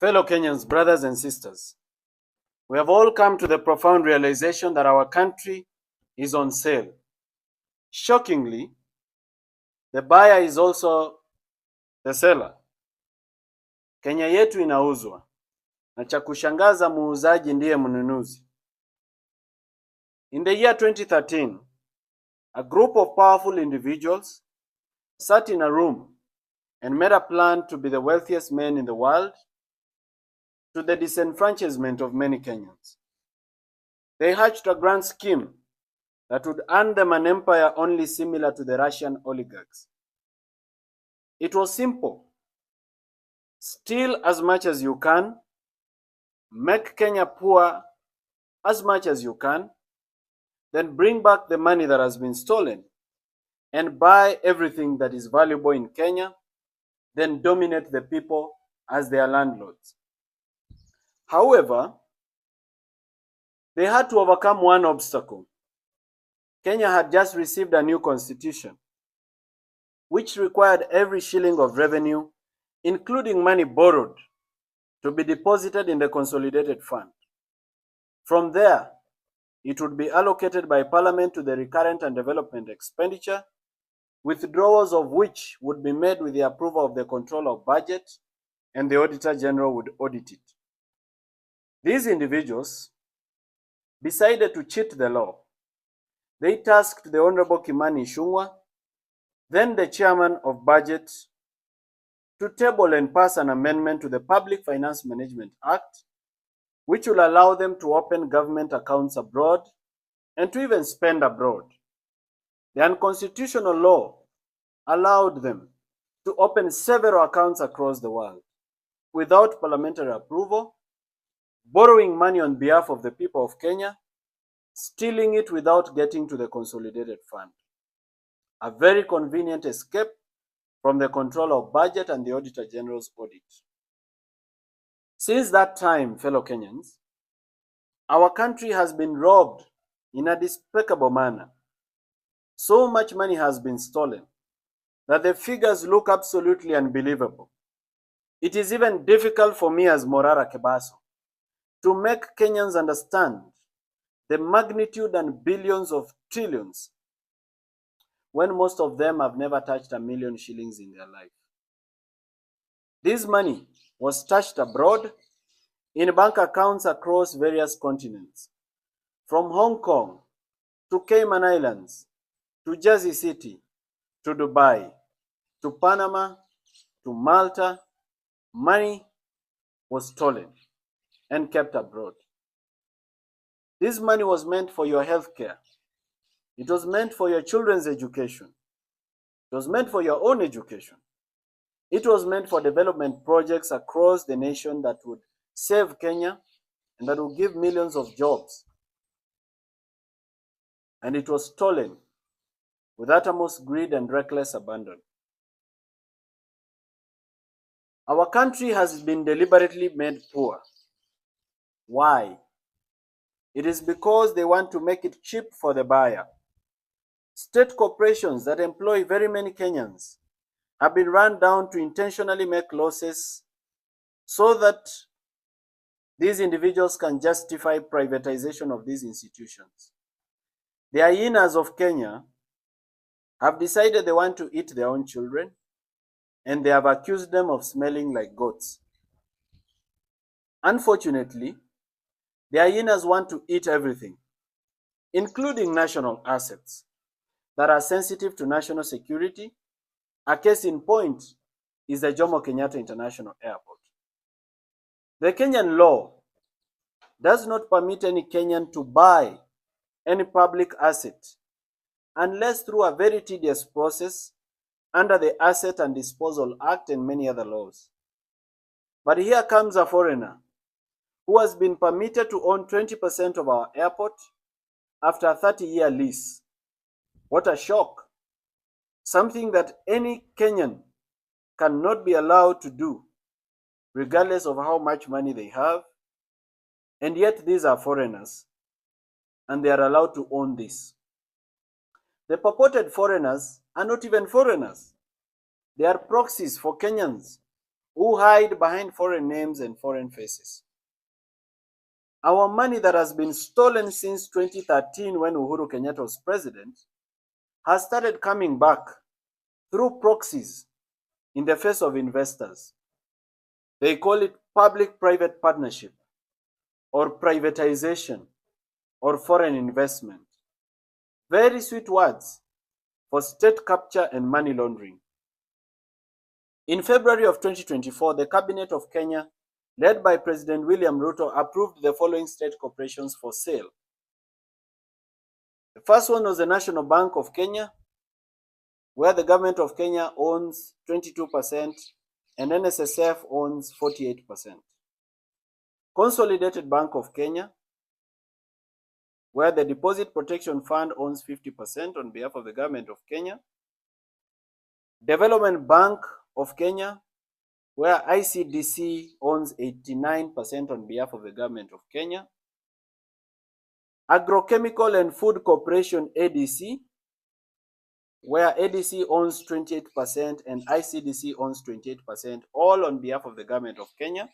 Fellow Kenyans, brothers and sisters, we have all come to the profound realization that our country is on sale. Shockingly, the buyer is also the seller. Kenya yetu inauzwa, na cha kushangaza muuzaji ndiye mnunuzi. In the year 2013, a group of powerful individuals sat in a room and made a plan to be the wealthiest men in the world, to the disenfranchisement of many Kenyans. They hatched a grand scheme that would earn them an empire only similar to the Russian oligarchs. It was simple. Steal as much as you can, make Kenya poor as much as you can, then bring back the money that has been stolen and buy everything that is valuable in Kenya, then dominate the people as their landlords. However, they had to overcome one obstacle. Kenya had just received a new constitution, which required every shilling of revenue, including money borrowed, to be deposited in the consolidated fund. From there, it would be allocated by Parliament to the recurrent and development expenditure, withdrawals of which would be made with the approval of the Controller of Budget, and the Auditor General would audit it. These individuals decided to cheat the law. They tasked the Honorable Kimani Ichung'wah, then the Chairman of Budget, to table and pass an amendment to the Public Finance Management Act, which will allow them to open government accounts abroad and to even spend abroad. The unconstitutional law allowed them to open several accounts across the world without parliamentary approval, borrowing money on behalf of the people of Kenya, stealing it without getting to the consolidated fund. A very convenient escape from the Controller of Budget and the Auditor General's audit. Since that time, fellow Kenyans, our country has been robbed in a despicable manner. So much money has been stolen that the figures look absolutely unbelievable. It is even difficult for me as Morara Kebaso to make Kenyans understand the magnitude and billions of trillions when most of them have never touched 1 million shillings in their life. This money was stashed abroad in bank accounts across various continents, from Hong Kong to Cayman Islands, to Jersey City, to Dubai, to Panama, to Malta. Money was stolen and kept abroad. This money was meant for your health care. It was meant for your children's education. It was meant for your own education. It was meant for development projects across the nation that would save Kenya and that would give millions of jobs. And it was stolen with uttermost greed and reckless abandon. Our country has been deliberately made poor. Why? It is because they want to make it cheap for the buyer. State corporations that employ very many Kenyans have been run down to intentionally make losses so that these individuals can justify privatization of these institutions. The hyenas of Kenya have decided they want to eat their own children, and they have accused them of smelling like goats. Unfortunately, the hyenas want to eat everything, including national assets that are sensitive to national security. A case in point is the Jomo Kenyatta International Airport. The Kenyan law does not permit any Kenyan to buy any public asset unless through a very tedious process under the Asset and Disposal Act and many other laws. But here comes a foreigner who has been permitted to own 20% of our airport after a 30-year lease. What a shock! Something that any Kenyan cannot be allowed to do, regardless of how much money they have. And yet these are foreigners, and they are allowed to own this. The purported foreigners are not even foreigners. They are proxies for Kenyans who hide behind foreign names and foreign faces. Our money that has been stolen since 2013 when Uhuru Kenyatta was president has started coming back through proxies in the face of investors. They call it public-private partnership or privatization or foreign investment. Very sweet words for state capture and money laundering. In February of 2024, the Cabinet of Kenya, led by President William Ruto, approved the following state corporations for sale. The first one was the National Bank of Kenya, where the government of Kenya owns 22% and NSSF owns 48%. Consolidated Bank of Kenya, where the Deposit Protection Fund owns 50% on behalf of the government of Kenya. Development Bank of Kenya, where ICDC owns 89% on behalf of the government of Kenya. Agrochemical and Food Corporation ADC, where ADC owns 28% and ICDC owns 28%, all on behalf of the government of Kenya.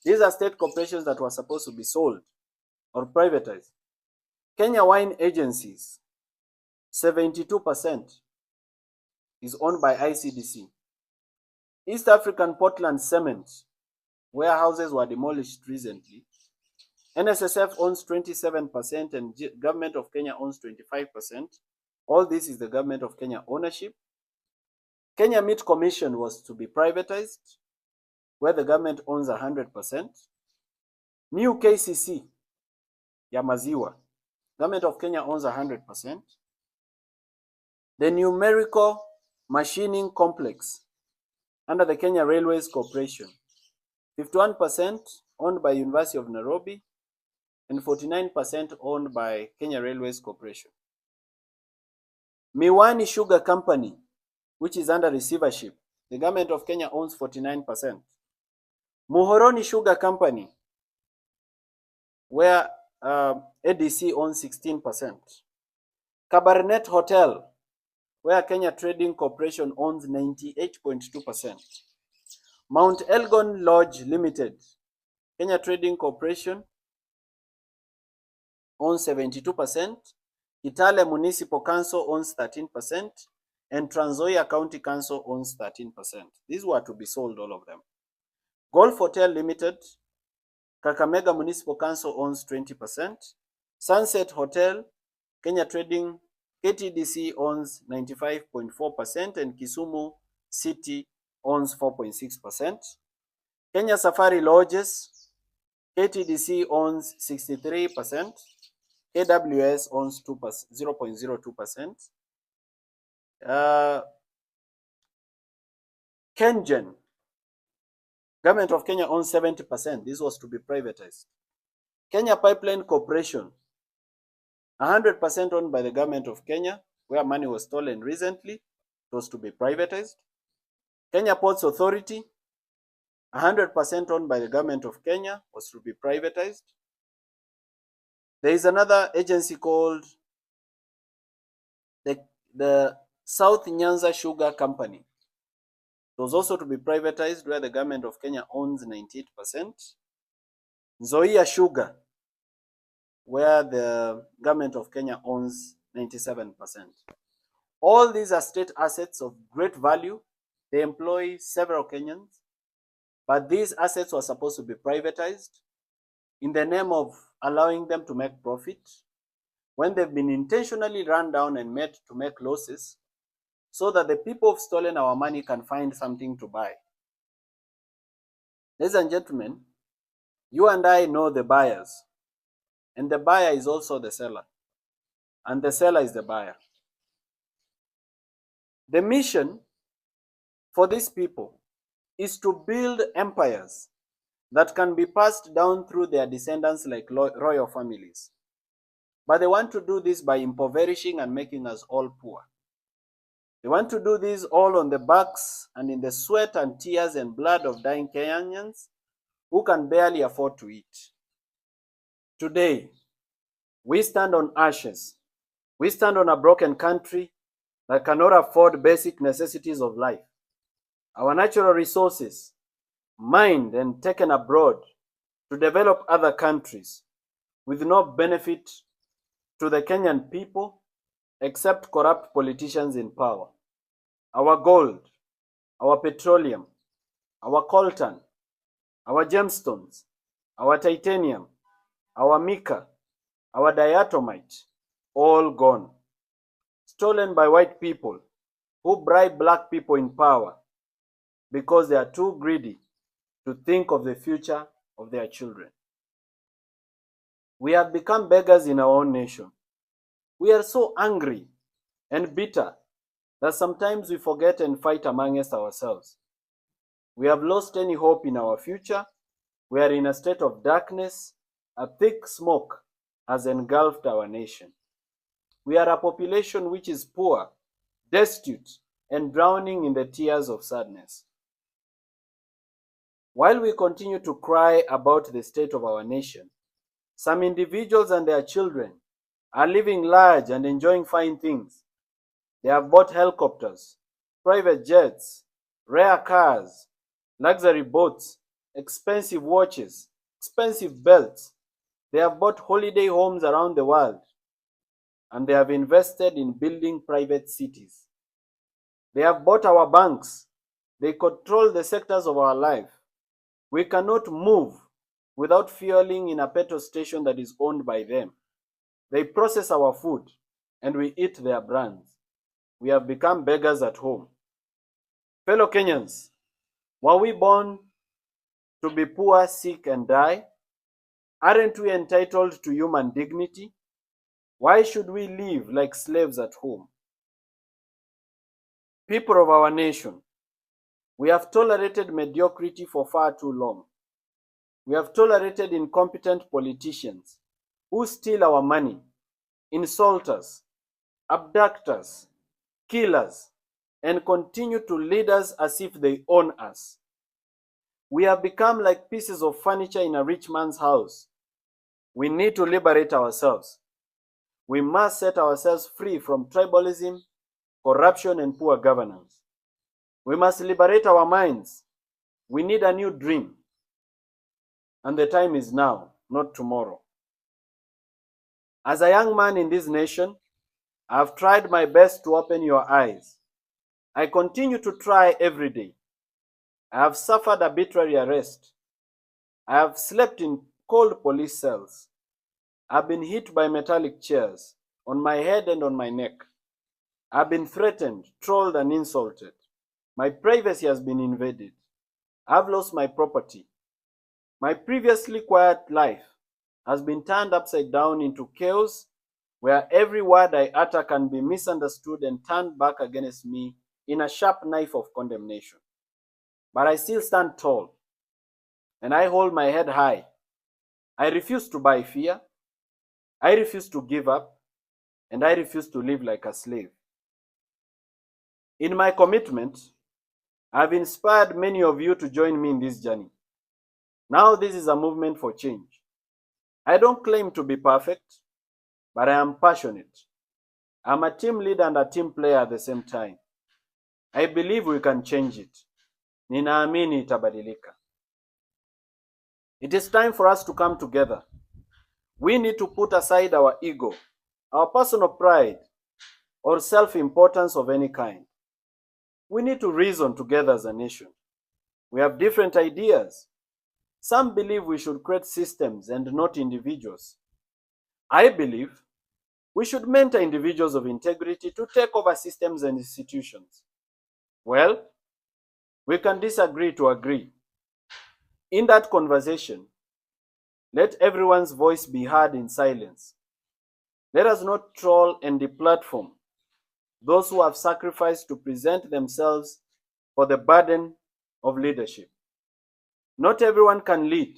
These are state corporations that were supposed to be sold or privatized. Kenya Wine Agencies, 72% is owned by ICDC. East African Portland Cement, warehouses were demolished recently. NSSF owns 27% and government of Kenya owns 25%. All this is the government of Kenya ownership. Kenya Meat Commission was to be privatized, where the government owns 100%. New KCC, ya maziwa, government of Kenya owns 100%. The Numerical Machining Complex, under the Kenya Railways Corporation, 51% owned by University of Nairobi and 49% owned by Kenya Railways Corporation. Miwani Sugar Company, which is under receivership, the government of Kenya owns 49%. Muhoroni Sugar Company, where ADC owns 16%. Cabernet Hotel, where Kenya Trading Corporation owns 98.2%. Mount Elgon Lodge Limited, Kenya Trading Corporation owns 72%. Kitale Municipal Council owns 13%. And Trans Nzoia County Council owns 13%. These were to be sold, all of them. Golf Hotel Limited, Kakamega Municipal Council owns 20%. Sunset Hotel, Kenya Trading, KTDC owns 95.4% and Kisumu City owns 4.6%. Kenya Safari Lodges, KTDC owns 63%. KWS owns 0.02%. Kengen, government of Kenya owns 70%. This was to be privatized. Kenya Pipeline Corporation, 100% owned by the government of Kenya, where money was stolen recently. It was to be privatized. Kenya Ports Authority, 100% owned by the government of Kenya, was to be privatized. There is another agency called the South Nyanza Sugar Company. It was also to be privatized, where the government of Kenya owns 98%. Nzoia Sugar, where the government of Kenya owns 97%. All these are state assets of great value. They employ several Kenyans, but these assets were supposed to be privatized in the name of allowing them to make profit, when they've been intentionally run down and made to make losses, so that the people who've stolen our money can find something to buy. Ladies and gentlemen, you and I know the buyers, and the buyer is also the seller, and the seller is the buyer. The mission for these people is to build empires that can be passed down through their descendants like royal families. But they want to do this by impoverishing and making us all poor. They want to do this all on the backs and in the sweat and tears and blood of dying Kenyans who can barely afford to eat. Today, we stand on ashes. We stand on a broken country that cannot afford basic necessities of life. Our natural resources mined and taken abroad to develop other countries with no benefit to the Kenyan people except corrupt politicians in power. Our gold, our petroleum, our coltan, our gemstones, our titanium, our mica, our diatomite, all gone. Stolen by white people who bribe black people in power because they are too greedy to think of the future of their children. We have become beggars in our own nation. We are so angry and bitter that sometimes we forget and fight amongst ourselves. We have lost any hope in our future. We are in a state of darkness. A thick smoke has engulfed our nation. We are a population which is poor, destitute, and drowning in the tears of sadness. While we continue to cry about the state of our nation, some individuals and their children are living large and enjoying fine things. They have bought helicopters, private jets, rare cars, luxury boats, expensive watches, expensive belts. They have bought holiday homes around the world, and they have invested in building private cities. They have bought our banks. They control the sectors of our life. We cannot move without fueling in a petrol station that is owned by them. They process our food, and we eat their brands. We have become beggars at home. Fellow Kenyans, were we born to be poor, sick, and die? Aren't we entitled to human dignity? Why should we live like slaves at home? People of our nation, we have tolerated mediocrity for far too long. We have tolerated incompetent politicians who steal our money, insult us, abduct us, kill us, and continue to lead us as if they own us. We have become like pieces of furniture in a rich man's house. We need to liberate ourselves. We must set ourselves free from tribalism, corruption, and poor governance. We must liberate our minds. We need a new dream. And the time is now, not tomorrow. As a young man in this nation, I have tried my best to open your eyes. I continue to try every day. I have suffered arbitrary arrest. I have slept in cold police cells. I have been hit by metallic chairs on my head and on my neck. I have been threatened, trolled, and insulted. My privacy has been invaded. I have lost my property. My previously quiet life has been turned upside down into chaos where every word I utter can be misunderstood and turned back against me in a sharp knife of condemnation. But I still stand tall, and I hold my head high. I refuse to buy fear. I refuse to give up, and I refuse to live like a slave. In my commitment, I have inspired many of you to join me in this journey. Now this is a movement for change. I don't claim to be perfect, but I am passionate. I'm a team leader and a team player at the same time. I believe we can change it. Ninaamini itabadilika. It is time for us to come together. We need to put aside our ego, our personal pride, or self-importance of any kind. We need to reason together as a nation. We have different ideas. Some believe we should create systems and not individuals. I believe we should mentor individuals of integrity to take over systems and institutions. Well, we can disagree to agree. In that conversation, let everyone's voice be heard in silence. Let us not troll and deplatform those who have sacrificed to present themselves for the burden of leadership. Not everyone can lead.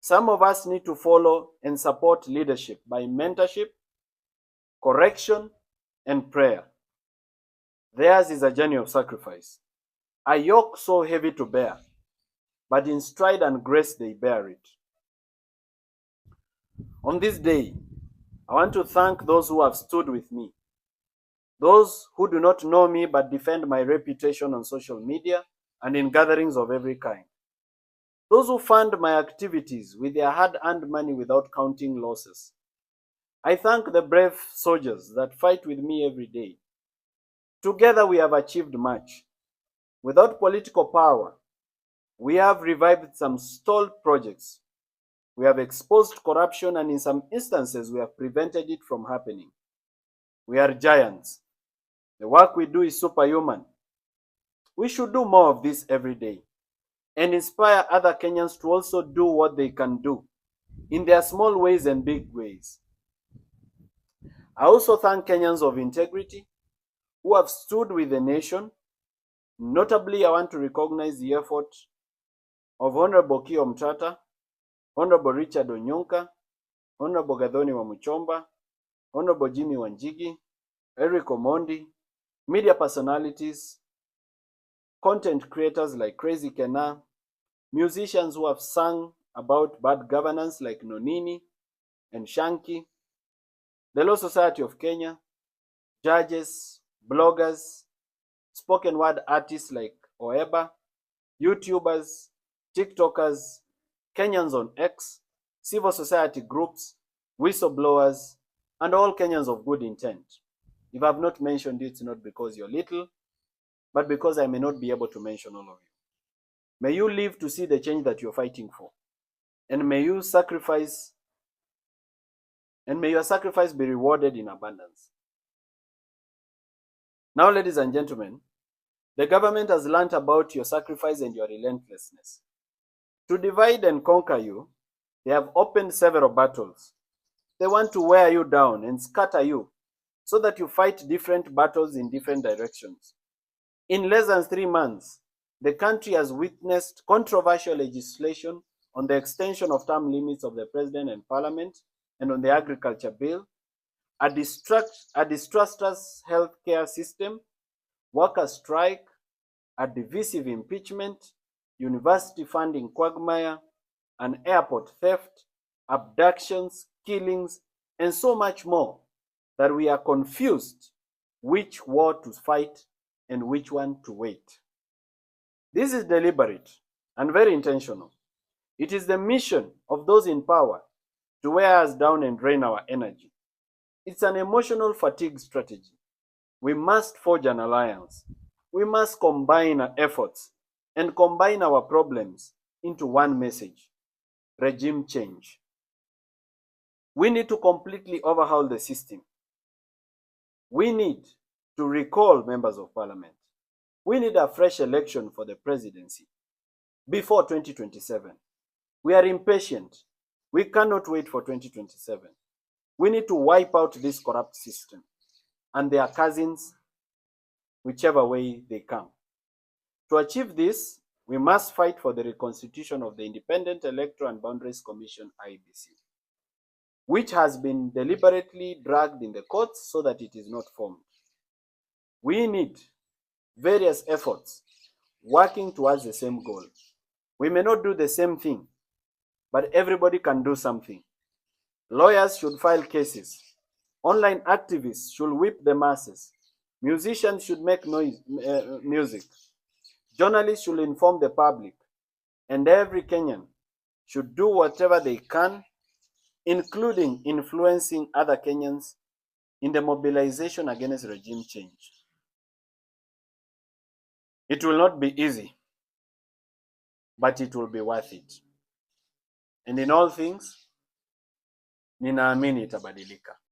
Some of us need to follow and support leadership by mentorship, correction, and prayer. Theirs is a journey of sacrifice, a yoke so heavy to bear, but in stride and grace they bear it. On this day, I want to thank those who have stood with me, those who do not know me but defend my reputation on social media and in gatherings of every kind. Those who fund my activities with their hard-earned money without counting losses. I thank the brave soldiers that fight with me every day. Together we have achieved much. Without political power, we have revived some stalled projects. We have exposed corruption, and in some instances, we have prevented it from happening. We are giants. The work we do is superhuman. We should do more of this every day and inspire other Kenyans to also do what they can do in their small ways and big ways. I also thank Kenyans of integrity who have stood with the nation. Notably, I want to recognize the effort of Honorable Kio Mtata, Honorable Richard Onyonka, Honorable Gathoni Wamuchomba, Honorable Jimmy Wanjigi, Eric Omondi, media personalities, content creators like Crazy Kena, musicians who have sung about bad governance like Nonini and Shanky, the Law Society of Kenya, judges, bloggers, spoken word artists like Oeba, YouTubers, TikTokers, Kenyans on X, civil society groups, whistleblowers, and all Kenyans of good intent. If I have not mentioned it, it's not because you're little, but because I may not be able to mention all of you. May you live to see the change that you're fighting for. And may you sacrifice, and may your sacrifice be rewarded in abundance. Now, ladies and gentlemen, the government has learnt about your sacrifice and your relentlessness. To divide and conquer you, they have opened several battles. They want to wear you down and scatter you so that you fight different battles in different directions. In less than 3 months, the country has witnessed controversial legislation on the extension of term limits of the president and parliament and on the agriculture bill, a disastrous healthcare system, worker strike, a divisive impeachment, university funding quagmire, an airport theft, abductions, killings, and so much more that we are confused which war to fight and which one to wait. This is deliberate and very intentional. It is the mission of those in power to wear us down and drain our energy. It's an emotional fatigue strategy. We must forge an alliance. We must combine our efforts and combine our problems into one message: regime change. We need to completely overhaul the system. We need to recall members of parliament. We need a fresh election for the presidency before 2027. We are impatient. We cannot wait for 2027. We need to wipe out this corrupt system and their cousins, whichever way they come. To achieve this, we must fight for the reconstitution of the Independent Electoral and Boundaries Commission, IEBC, which has been deliberately dragged in the courts so that it is not formed. We need various efforts working towards the same goal. We may not do the same thing, but everybody can do something. Lawyers should file cases. Online activists should whip the masses. Musicians should make music. Journalists should inform the public. And every Kenyan should do whatever they can, including influencing other Kenyans in the mobilization against regime change. It will not be easy, but it will be worth it. And in all things, ninaamini itabadilika.